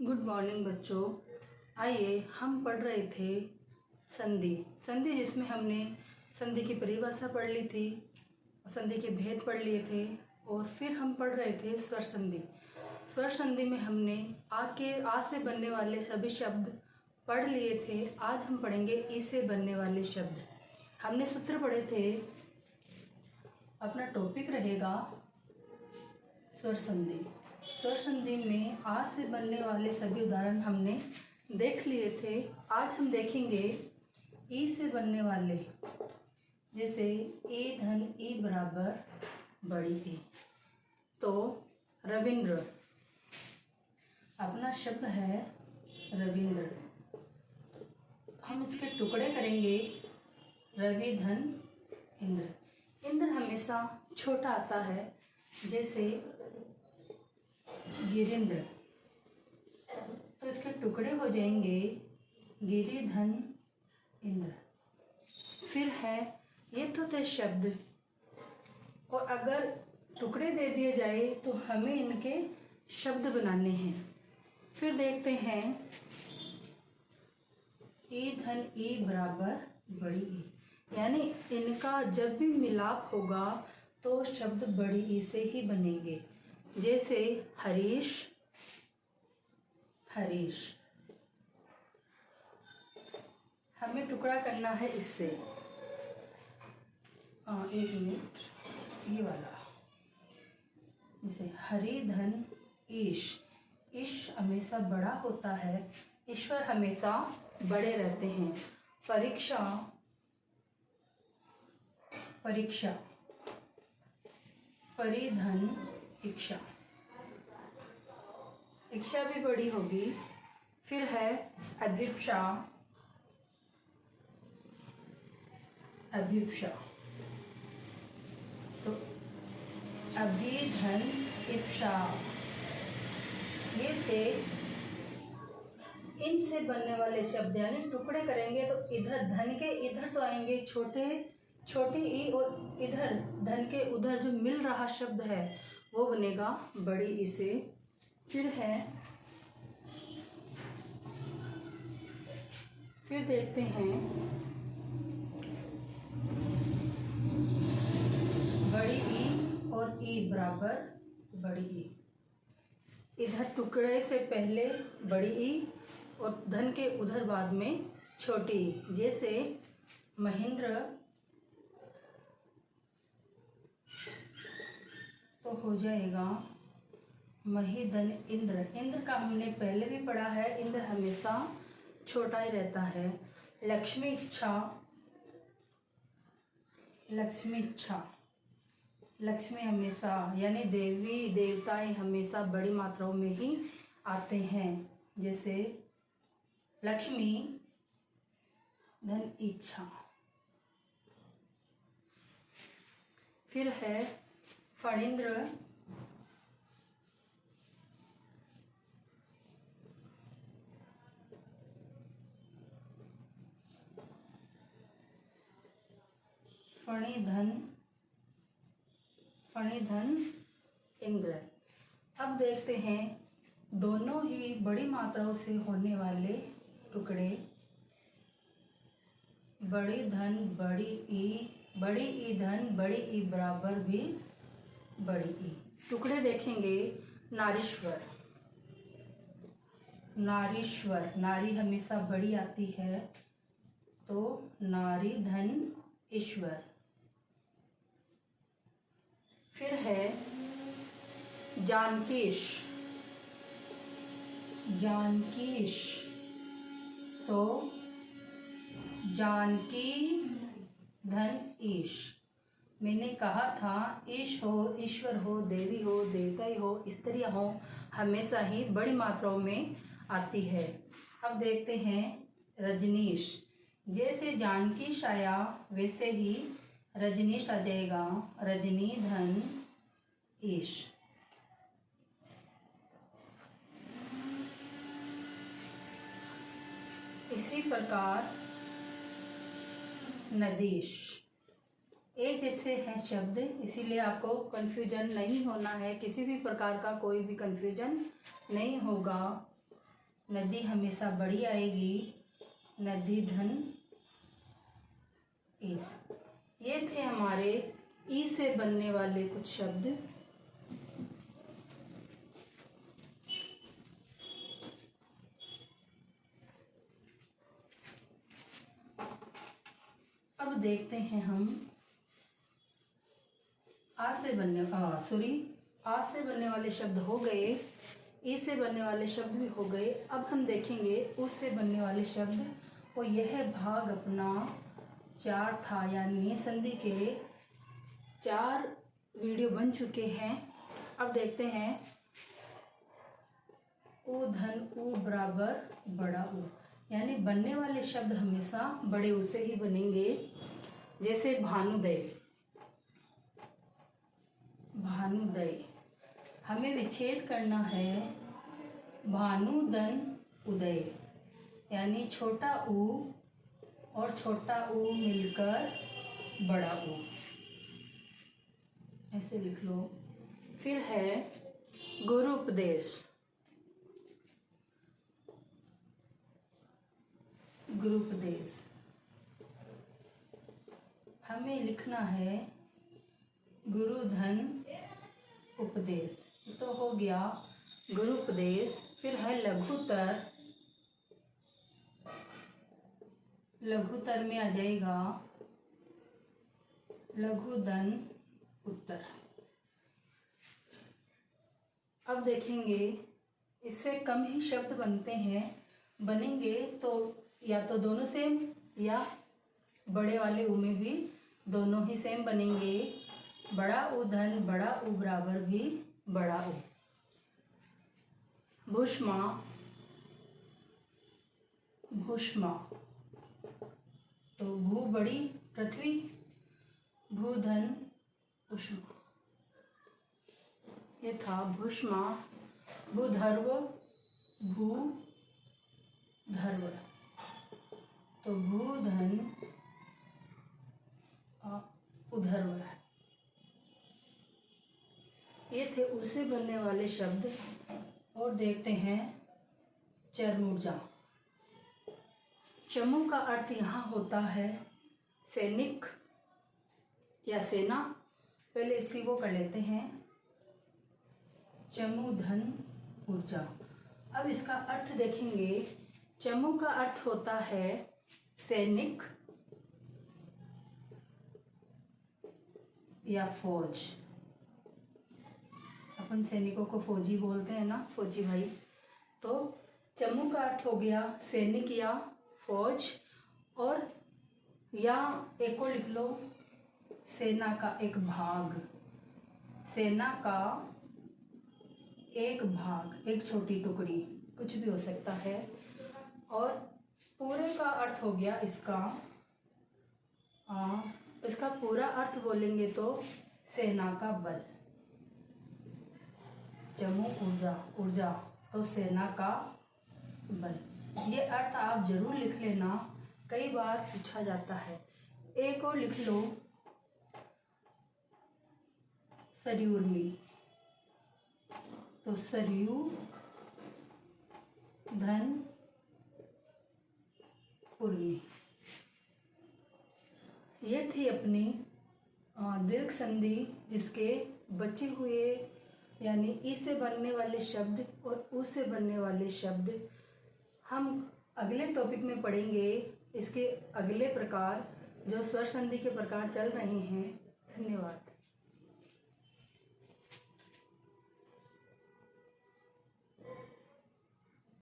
Good morning बच्चों। आइए हम पढ़ रहे थे संधि जिसमें हमने संधि की परिभाषा पढ़ ली थी, संधि के भेद पढ़ लिए थे और फिर हम पढ़ रहे थे स्वर संधि में हमने आ से बनने वाले सभी शब्द पढ़ लिए थे। आज हम पढ़ेंगे ई से बनने वाले शब्द। हमने सूत्र पढ़े थे। अपना टॉपिक रहेगा स्वर संधि में आ से बनने वाले सभी उदाहरण हमने देख लिए थे। आज हम देखेंगे ई से बनने वाले, जैसे ए धन ई बराबर बड़ी ए। तो रविंद्र, अपना शब्द है रविंद्र। हम इसके टुकड़े करेंगे रवि धन इंद्र। इंद्र हमेशा छोटा आता है, जैसे गिरिंद्र, तो इसके टुकड़े हो जाएंगे गिरि धन इंद्र। फिर है ये तो थे शब्द, और अगर टुकड़े दे दिए जाए तो हमें इनके शब्द बनाने हैं। फिर देखते हैं ई धन ई बराबर बड़ी ई, यानी इनका जब भी मिलाप होगा तो शब्द बड़ी ई से ही बनेंगे। जैसे हरीश, हमें टुकड़ा करना है इससे। एक मिनट, ये वाला, जैसे हरि धन ईश। ईश हमेशा बड़ा होता है, ईश्वर हमेशा बड़े रहते हैं। परीक्षा, परिधन इक्षा, इक्षा भी बड़ी होगी। फिर है अभिप्सा, तो अभिधन इप्सा। ये थे इनसे बनने वाले शब्द, यानी टुकड़े करेंगे तो इधर धन के इधर तो आएंगे छोटे ई, और इधर धन के उधर जो मिल रहा शब्द है वो बनेगा बड़ी ई से। फिर देखते हैं बड़ी ई और ई बराबर बड़ी ई। इधर टुकड़े से पहले बड़ी ई और धन के उधर बाद में छोटी ई। जैसे महेंद्र, तो हो जाएगा मही धन इंद्र। इंद्र का हमने पहले भी पढ़ा है, इंद्र हमेशा छोटा ही रहता है। लक्ष्मी इच्छा, लक्ष्मी हमेशा, यानी देवी देवताएं हमेशा बड़ी मात्राओं में ही आते हैं। जैसे लक्ष्मी धन इच्छा। फिर है फणींद्र, फणिधन इंद्र। अब देखते हैं दोनों ही बड़ी मात्राओं से होने वाले टुकड़े। बड़ी धन बड़ी ई धन बड़ी ई बराबर भी बड़ी ई। टुकड़े देखेंगे नारीश्वर, नारी हमेशा बड़ी आती है, तो नारी धन ईश्वर। फिर है जानकीश, तो जानकी धन ईश। मैंने कहा था ईश हो, ईश्वर हो, देवी हो, देवता ही हो, स्त्रियाँ हो, हमेशा ही बड़ी मात्राओं में आती है। अब देखते हैं रजनीश। जैसे जानकी आया वैसे ही रजनीश आ जाएगा, रजनी धन ईश। इसी प्रकार नदीश, एक जैसे हैं शब्द, इसीलिए आपको कन्फ्यूजन नहीं होना है, किसी भी प्रकार का कोई भी कन्फ्यूजन नहीं होगा। नदी हमेशा बड़ी आएगी, नदी धन ईस। ये थे हमारे ई से बनने वाले कुछ शब्द। अब देखते हैं हम आ से बनने वाले शब्द हो गए, ई से बनने वाले शब्द भी हो गए। अब हम देखेंगे उ से बनने वाले शब्द, और यह भाग अपना 4 था, यानी संधि के 4 वीडियो बन चुके हैं। अब देखते हैं उ धन उ बराबर बड़ा उ, यानी बनने वाले शब्द हमेशा बड़े उ से ही बनेंगे। जैसे भानुदय, भानुदय हमें विच्छेद करना है भानुदन उदय, यानी छोटा उ और छोटा उ मिलकर बड़ा उ, ऐसे लिख लो। फिर है गुरु उपदेश, गुरु उपदेश हमें लिखना है गुरु धन उपदेश, तो हो गया गुरु उपदेश। फिर है लघुतर, लघुतर में आ जाएगा लघुधन उत्तर। अब देखेंगे इससे कम ही शब्द बनेंगे तो या तो दोनों सेम, या बड़े वाले उ में भी दोनों ही सेम बनेंगे। बड़ा उ धन बड़ा उ बराबर भी बड़ा उ। भूष्मा, भूष्मा तो भू बड़ी पृथ्वी, भूधन उष्मा, ये था भूष्मा। भूधर्व, भू धर्व तो भूधन उधर्व। ये थे उससे बनने वाले शब्द। और देखते हैं चरमूर्जा। चमू का अर्थ यहाँ होता है सैनिक या सेना। पहले इसकी वो कर लेते हैं, चमू धन ऊर्जा। अब इसका अर्थ देखेंगे। चमू का अर्थ होता है सैनिक या फौज। अपन सैनिकों को फौजी बोलते हैं ना, फौजी भाई। तो चमू का अर्थ हो गया सैनिक या फौज, और या एक को लिख लो सेना का एक भाग, सेना का एक भाग, एक छोटी टुकड़ी, कुछ भी हो सकता है। और पूरे का अर्थ हो गया इसका पूरा अर्थ बोलेंगे तो सेना का बल। चमू ऊर्जा, ऊर्जा तो सेना का बल। ये अर्थ आप जरूर लिख लेना, कई बार पूछा जाता है। एक और लिख लो सरयूर्मी, तो सरयू धन उर्मी। ये थी अपनी दीर्घ संधि, जिसके बचे हुए यानी ई से बनने वाले शब्द और उ से बनने वाले शब्द हम अगले टॉपिक में पढ़ेंगे। इसके अगले प्रकार जो स्वर संधि के प्रकार चल रहे हैं। धन्यवाद।